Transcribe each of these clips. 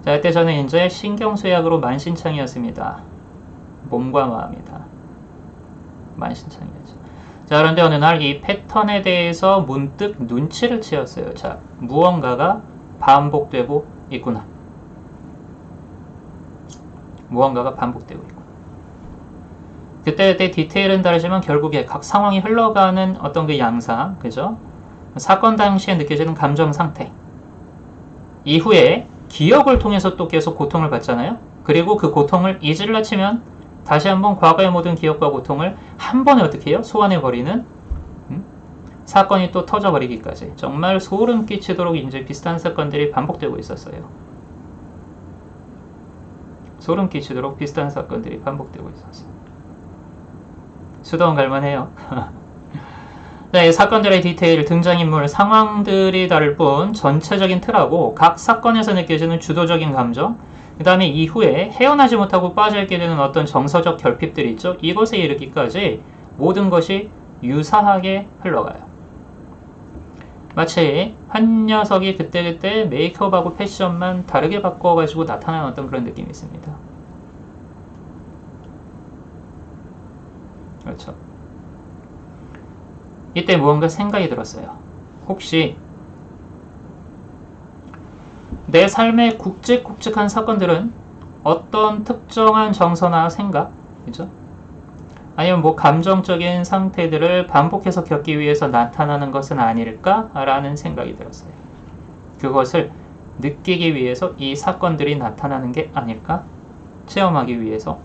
자, 이때 저는 이제 신경쇠약으로 만신창이었습니다. 몸과 마음이다. 만신창이었죠. 자, 그런데 어느 날 이 패턴에 대해서 문득 눈치를 채었어요. 자, 무언가가 반복되고 있구나. 무언가가 반복되고 있구나. 그때 디테일은 다르지만 결국에 각 상황이 흘러가는 어떤 그 양상, 그죠? 사건 당시에 느껴지는 감정 상태. 이후에 기억을 통해서 또 계속 고통을 받잖아요. 그리고 그 고통을 잊으려 치면 다시 한번 과거의 모든 기억과 고통을 한 번에 어떻게 해요? 소환해버리는 사건이 또 터져버리기까지 정말 소름 끼치도록 이제 비슷한 사건들이 반복되고 있었어요. 소름 끼치도록 비슷한 사건들이 반복되고 있었어요. 수도원 갈만해요. 네, 사건들의 디테일, 등장인물, 상황들이 다를 뿐 전체적인 틀하고 각 사건에서 느껴지는 주도적인 감정, 그 다음에 이후에 헤어나지 못하고 빠져있게 되는 어떤 정서적 결핍들이 있죠. 이것에 이르기까지 모든 것이 유사하게 흘러가요. 마치 한 녀석이 그때그때 메이크업하고 패션만 다르게 바꿔가지고 나타나는 어떤 그런 느낌이 있습니다. 그렇죠. 이때 무언가 생각이 들었어요. 혹시 내 삶의 굵직굵직한 사건들은 어떤 특정한 정서나 생각, 그죠? 아니면 뭐 감정적인 상태들을 반복해서 겪기 위해서 나타나는 것은 아닐까라는 생각이 들었어요. 그것을 느끼기 위해서 이 사건들이 나타나는 게 아닐까? 체험하기 위해서.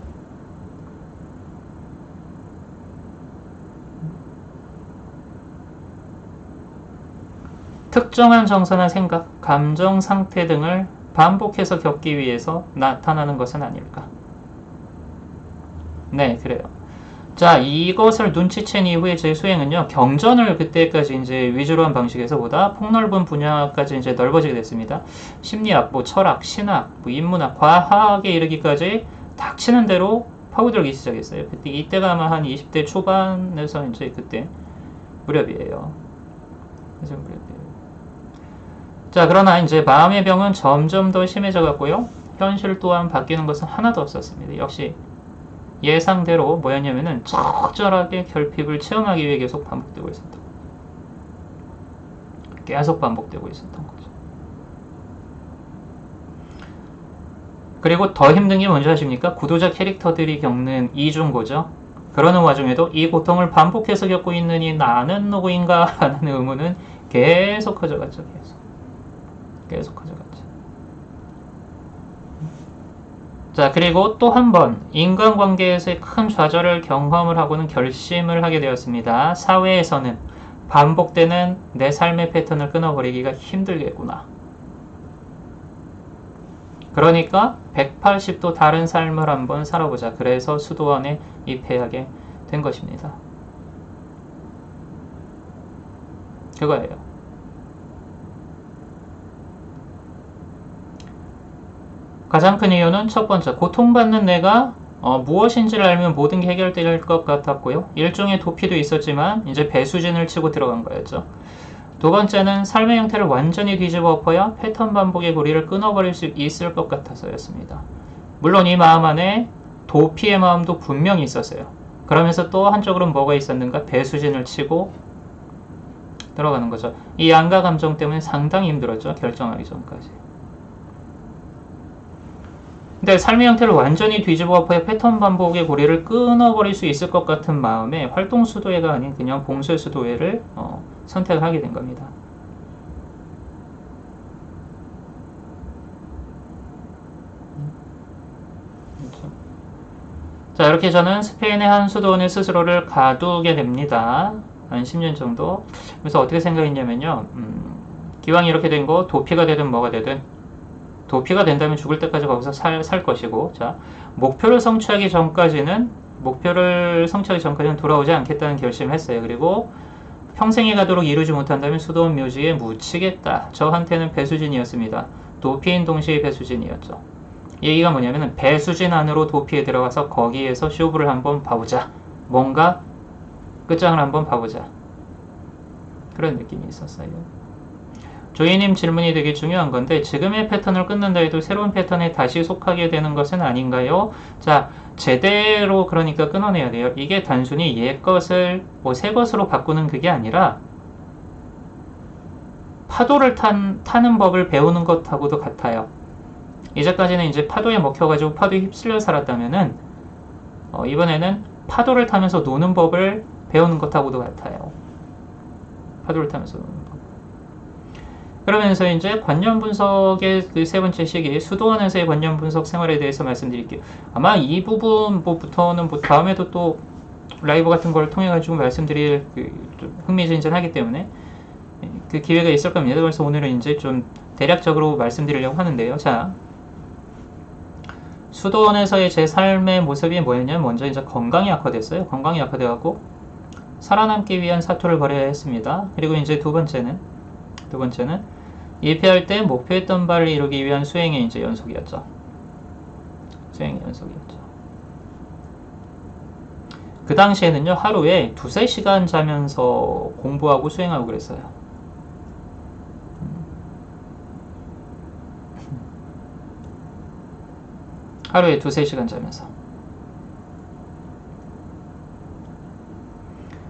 특정한 정서나 생각, 감정 상태 등을 반복해서 겪기 위해서 나타나는 것은 아닐까? 네, 그래요. 자, 이것을 눈치챈 이후에 제 수행은요, 경전을 그때까지 이제 위주로 한 방식에서 보다 폭넓은 분야까지 이제 넓어지게 됐습니다. 심리학, 뭐 철학, 신학, 뭐 인문학, 과학에 이르기까지 닥치는 대로 파고들기 시작했어요. 그때 이때가 아마 한 20대 초반에서 이제 그때 무렵이에요. 그래서 무렵이에요. 자, 그러나 이제 마음의 병은 점점 더 심해져 갔고요. 현실 또한 바뀌는 것은 하나도 없었습니다. 역시 예상대로 뭐였냐면은 적절하게 결핍을 체험하기 위해 계속 반복되고 있었던 거죠. 계속 반복되고 있었던 거죠. 그리고 더 힘든 게 뭔지 아십니까? 구도자 캐릭터들이 겪는 이중고죠. 그러는 와중에도 이 고통을 반복해서 겪고 있는 이 나는 누구인가 라는 의문은 계속 커져갔죠. 계속 커져갔죠. 자, 그리고 또 한 번 인간관계에서의 큰 좌절을 경험을 하고는 결심을 하게 되었습니다. 사회에서는 반복되는 내 삶의 패턴을 끊어버리기가 힘들겠구나. 그러니까 180도 다른 삶을 한번 살아보자. 그래서 수도원에 입회하게 된 것입니다. 그거예요. 가장 큰 이유는 첫 번째, 고통받는 내가 무엇인지를 알면 모든 게 해결될 것 같았고요. 일종의 도피도 있었지만 이제 배수진을 치고 들어간 거였죠. 두 번째는 삶의 형태를 완전히 뒤집어 엎어야 패턴 반복의 고리를 끊어버릴 수 있을 것 같아서였습니다. 물론 이 마음 안에 도피의 마음도 분명히 있었어요. 그러면서 또 한쪽으로는 뭐가 있었는가? 배수진을 치고 들어가는 거죠. 이 양가 감정 때문에 상당히 힘들었죠. 결정하기 전까지. 근데 삶의 형태를 완전히 뒤집어 엎어야 패턴 반복의 고리를 끊어버릴 수 있을 것 같은 마음에 활동수도회가 아닌 그냥 봉쇄수도회를 선택을 하게 된 겁니다. 그렇죠. 자, 이렇게 저는 스페인의 한 수도원에 스스로를 가두게 됩니다. 한 10년 정도. 그래서 어떻게 생각했냐면요. 기왕 이렇게 된 거 도피가 되든 뭐가 되든 도피가 된다면 죽을 때까지 거기서 살 것이고, 자, 목표를 성취하기 전까지는 돌아오지 않겠다는 결심을 했어요. 그리고 평생에 가도록 이루지 못한다면 수도원 묘지에 묻히겠다. 저한테는 배수진이었습니다. 도피인 동시에 배수진이었죠. 얘기가 뭐냐면 배수진 안으로 도피에 들어가서 거기에서 쇼부를 한번 봐보자. 뭔가 끝장을 한번 봐보자. 그런 느낌이 있었어요. 조이님 질문이 되게 중요한 건데 지금의 패턴을 끊는다 해도 새로운 패턴에 다시 속하게 되는 것은 아닌가요? 자, 제대로 그러니까 끊어내야 돼요. 이게 단순히 옛 것을 뭐 새 것으로 바꾸는 그게 아니라 파도를 타는 법을 배우는 것하고도 같아요. 이제까지는 이제 파도에 먹혀가지고 파도에 휩쓸려 살았다면은 이번에는 파도를 타면서 노는 법을 배우는 것하고도 같아요. 파도를 타면서 노는 법. 그러면서 이제 관념 분석의 그 세 번째 시기 수도원에서의 관념 분석 생활에 대해서 말씀드릴게요. 아마 이 부분부터는 뭐 다음에도 또 라이브 같은 걸 통해 가지고 말씀드릴 좀 흥미진진하기 때문에 그 기회가 있을 겁니다. 그래서 오늘은 이제 좀 대략적으로 말씀드리려고 하는데요. 자, 수도원에서의 제 삶의 모습이 뭐였냐면 먼저 이제 건강이 악화됐어요. 건강이 악화돼갖고 살아남기 위한 사투를 벌여야 했습니다. 그리고 이제 두 번째는 2패할 때 목표했던 바를 이루기 위한 수행의 이제 연속이었죠. 수행의 연속이었죠. 그 당시에는요, 하루에 2-3시간 자면서 공부하고 수행하고 그랬어요. 하루에 2-3시간 자면서.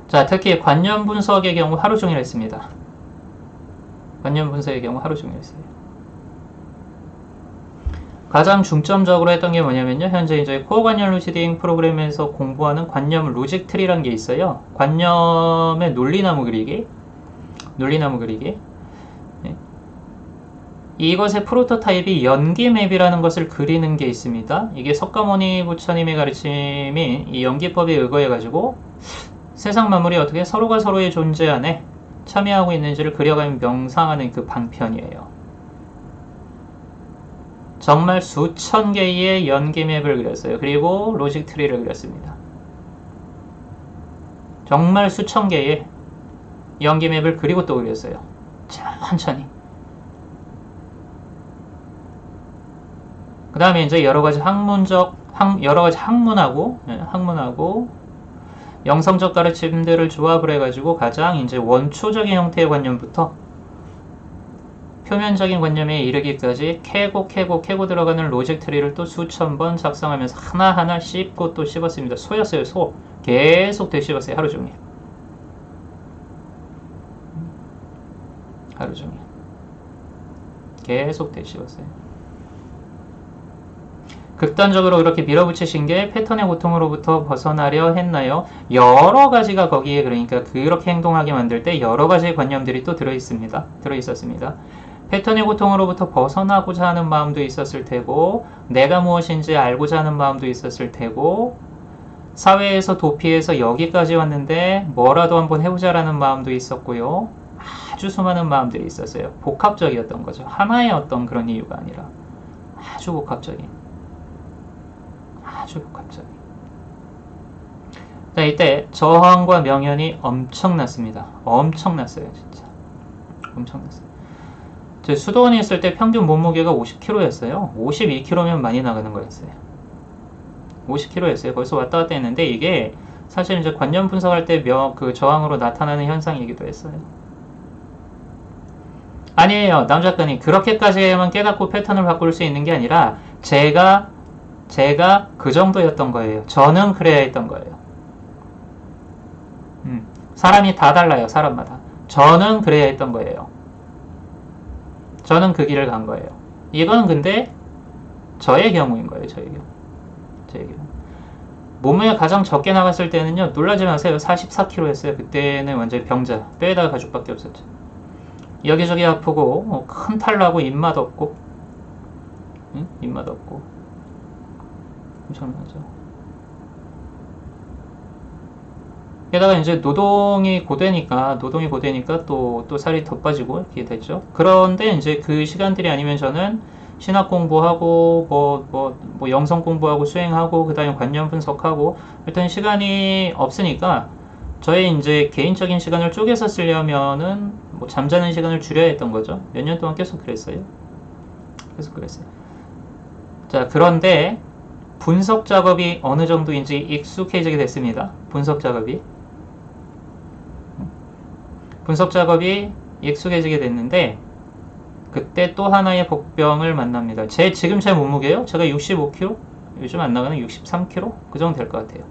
자, 특히 관념 분석의 경우 하루 종일 했습니다. 관념 분석의 경우 하루 종일 했어요. 가장 중점적으로 했던 게 뭐냐면요. 현재 이제 코어 관념 루시딩 프로그램에서 공부하는 관념 로직 트리라는 게 있어요. 관념의 논리나무 그리기. 네. 이것의 프로토타입이 연기맵이라는 것을 그리는 게 있습니다. 이게 석가모니 부처님의 가르침인 이 연기법에 의거해가지고 세상 만물이 어떻게 서로가 서로의 존재 안에 참여하고 있는지를 그려가며 명상하는 그 방편이에요. 정말 수천 개의 연기맵을 그렸어요. 그리고 로직 트리를 그렸습니다. 정말 수천 개의 연기맵을 그리고 또 그렸어요. 천천히. 그 다음에 이제 여러 가지 학문하고 영성적 가르침들을 조합을 해가지고 가장 이제 원초적인 형태의 관념부터 표면적인 관념에 이르기까지 캐고 들어가는 로직 트리를 또 수천 번 작성하면서 하나하나 씹고 또 씹었습니다. 소였어요, 소. 계속 되씹었어요, 하루 종일. 계속 되씹었어요. 극단적으로 그렇게 밀어붙이신 게 패턴의 고통으로부터 벗어나려 했나요? 여러 가지가 거기에 그러니까 그렇게 행동하게 만들 때 여러 가지의 관념들이 또 들어있었습니다. 패턴의 고통으로부터 벗어나고자 하는 마음도 있었을 테고 내가 무엇인지 알고자 하는 마음도 있었을 테고 사회에서 도피해서 여기까지 왔는데 뭐라도 한번 해보자라는 마음도 있었고요. 아주 수많은 마음들이 있었어요. 복합적이었던 거죠. 하나의 어떤 그런 이유가 아니라 아주 복합적인. 자, 이때 저항과 명현이 엄청났습니다. 엄청났어요, 진짜. 엄청났어요. 제 수도원에 있을 때 평균 몸무게가 50kg였어요. 52kg면 많이 나가는 거였어요. 50kg였어요. 거기서 왔다 갔다 했는데 이게 사실 이제 관념 분석할 때 그 저항으로 나타나는 현상이기도 했어요. 아니에요, 남 작가님. 그렇게까지만 깨닫고 패턴을 바꿀 수 있는 게 아니라 제가 그 정도였던 거예요. 저는 그래야 했던 거예요. 사람이 다 달라요, 사람마다. 저는 그래야 했던 거예요. 저는 그 길을 간 거예요. 이건 근데 저의 경우인 거예요, 저의 경우. 몸무게 가장 적게 나갔을 때는요, 놀라지 마세요. 44kg였어요. 그때는 완전히 병자. 뼈에다가 가죽밖에 없었죠. 여기저기 아프고, 큰 탈 나고, 입맛 없고. 엄청나죠. 게다가 이제 노동이 고되니까 또 살이 더 빠지고 이렇게 됐죠. 그런데 이제 그 시간들이 아니면 저는 신학 공부하고 뭐 영성 공부하고 수행하고 그 다음에 관념 분석하고 일단 시간이 없으니까 저의 이제 개인적인 시간을 쪼개서 쓰려면은 뭐 잠자는 시간을 줄여야 했던 거죠. 몇 년 동안 계속 그랬어요. 자, 그런데 분석 작업이 어느 정도인지 익숙해지게 됐습니다. 분석 작업이 익숙해지게 됐는데 그때 또 하나의 복병을 만납니다. 지금 제 몸무게요? 제가 65kg? 요즘 안 나가는 63kg? 그 정도 될 것 같아요.